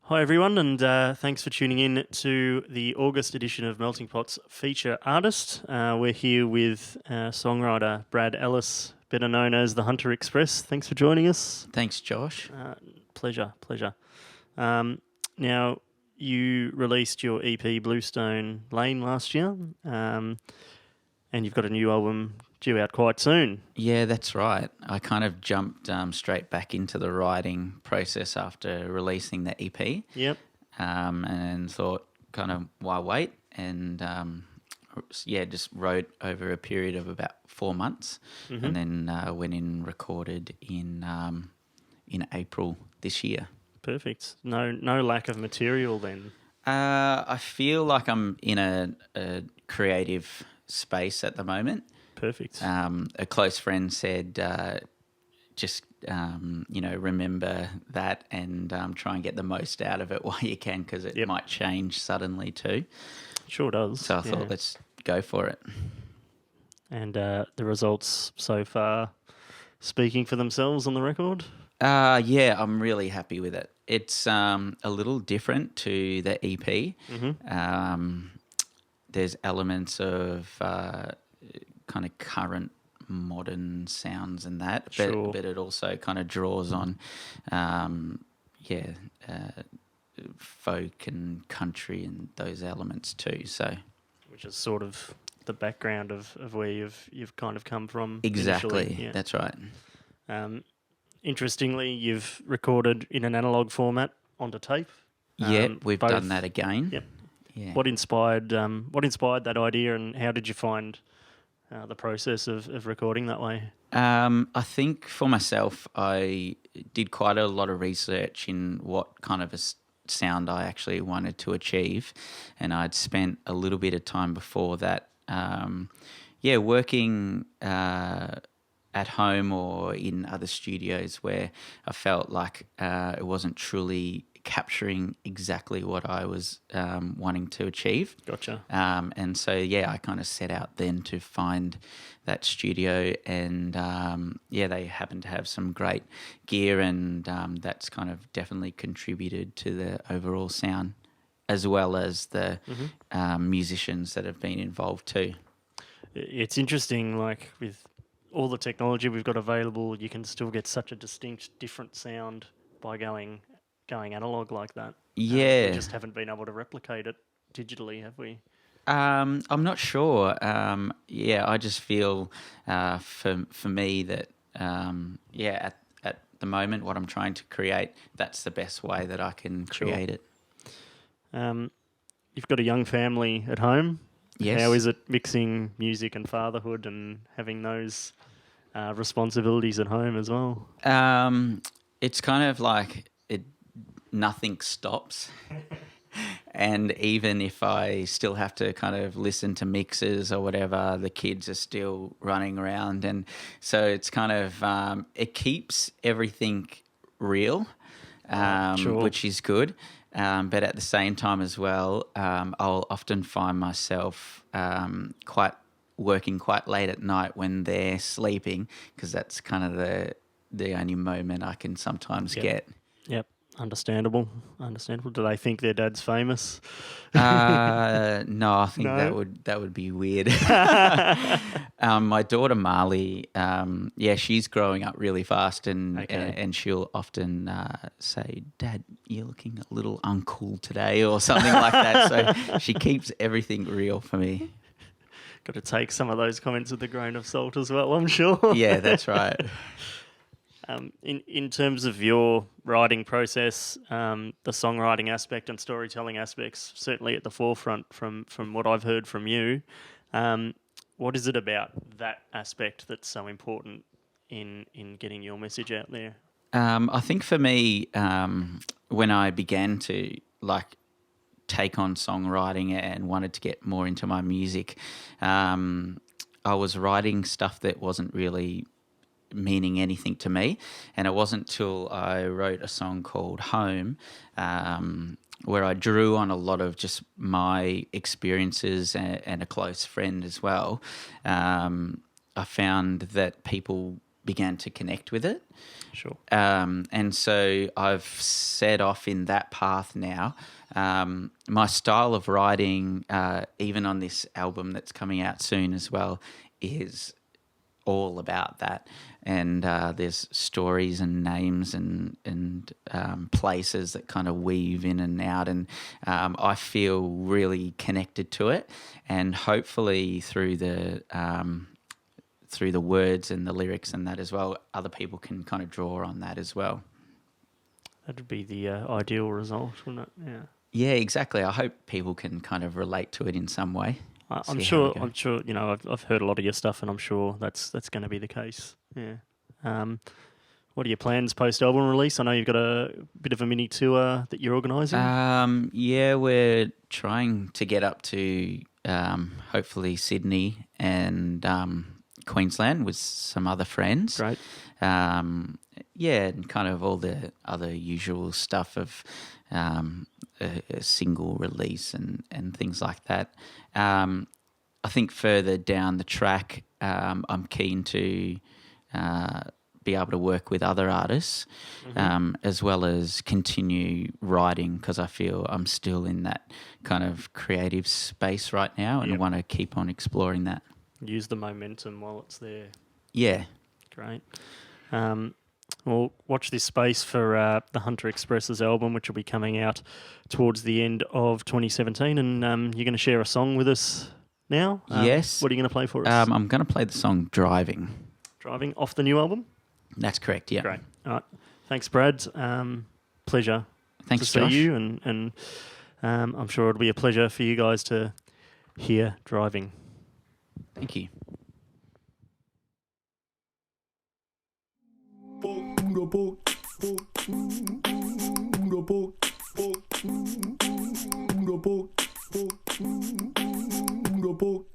Hi everyone, and thanks for tuning in to the August edition of Melting Pot's Feature Artist. We're here with songwriter Brad Ellis, better known as the Hunter Express. Thanks for joining us. Thanks, Josh. Pleasure. Now, you released your EP Bluestone Lane last year, and you've got a new album due out quite soon. Yeah, that's right. I kind of jumped straight back into the writing process after releasing the EP. Yep. And thought, kind of, why wait? And just wrote over a period of about 4 months, and then went in and recorded in April this year. Perfect. No lack of material then. I feel like I'm in a creative space at the moment. Perfect. A close friend said, remember that and try and get the most out of it while you can, because it might change suddenly too. Sure does. So I thought, let's go for it. And the results so far speaking for themselves on the record? I'm really happy with it. It's a little different to the EP. There's elements of kind of current modern sounds and that, but it also kind of draws on folk and country and those elements too. So, which is sort of the background of where you've kind of come from. Exactly, yeah. That's right. Interestingly, you've recorded in an analog format onto tape. We've done that again. Yep. Yeah. What inspired that idea, and how did you find the process of recording that way? I think for myself, I did quite a lot of research in what kind of a sound I actually wanted to achieve, and I'd spent a little bit of time before that, working at home or in other studios where I felt like it wasn't truly capturing exactly what I was wanting to achieve. Gotcha. And so, I kind of set out then to find that studio, and they happen to have some great gear, and that's kind of definitely contributed to the overall sound, as well as the musicians that have been involved too. It's interesting, like with all the technology we've got available, you can still get such a distinct, different sound by going analog like that. Yeah. We just haven't been able to replicate it digitally, have we? I'm not sure. I just feel for me that at the moment what I'm trying to create, that's the best way that I can create it. You've got a young family at home. Yes. How is it mixing music and fatherhood and having those responsibilities at home as well? It's kind of like nothing stops. And even if I still have to kind of listen to mixes or whatever, the kids are still running around. And so it's kind of, it keeps everything real, which is good. But at the same time as well, I'll often find myself working quite late at night when they're sleeping, because that's kind of the only moment I can sometimes get. Yep. Understandable. Do they think their dad's famous? No, I think that would be weird. My daughter Marley, she's growing up really fast, and she'll often say, "Dad, you're looking a little uncool today," or something like that. So she keeps everything real for me. Got to take some of those comments with a grain of salt as well, I'm sure. Yeah, that's right. In terms of your writing process, the songwriting aspect and storytelling aspects certainly at the forefront from what I've heard from you. What is it about that aspect that's so important in getting your message out there? I think for me, when I began to take on songwriting and wanted to get more into my music, I was writing stuff that wasn't really meaning anything to me, and it wasn't till I wrote a song called Home, where I drew on a lot of just my experiences and a close friend as well. I found that people began to connect with it. Sure. And so I've set off in that path now. My style of writing, even on this album that's coming out soon as well, is all about that. And there's stories and names and places that kind of weave in and out. And I feel really connected to it. And hopefully through the words and the lyrics and that as well, other people can kind of draw on that as well. That'd be the ideal result, wouldn't it? Yeah. Yeah, exactly. I hope people can kind of relate to it in some way. I'm sure. You know, I've heard a lot of your stuff, and I'm sure that's going to be the case. Yeah. What are your plans post album release? I know you've got a bit of a mini tour that you're organising. Yeah, we're trying to get up to hopefully Sydney and Queensland with some other friends. Great. Yeah, and kind of all the other usual stuff of a single release and things like that. I think further down the track, I'm keen to be able to work with other artists, as well as continue writing, because I feel I'm still in that kind of creative space right now, and I want to keep on exploring that. Use the momentum while it's there. Yeah. Great. Well, watch this space for the Hunter Express's album, which will be coming out towards the end of 2017. And you're going to share a song with us now? Yes. What are you going to play for us? I'm going to play the song Driving. Driving, off the new album? That's correct, yeah. Great. All right. Thanks, Brad. Pleasure Thanks, to Josh. see you. And I'm sure it'll be a pleasure for you guys to hear Driving. Thank you. Book.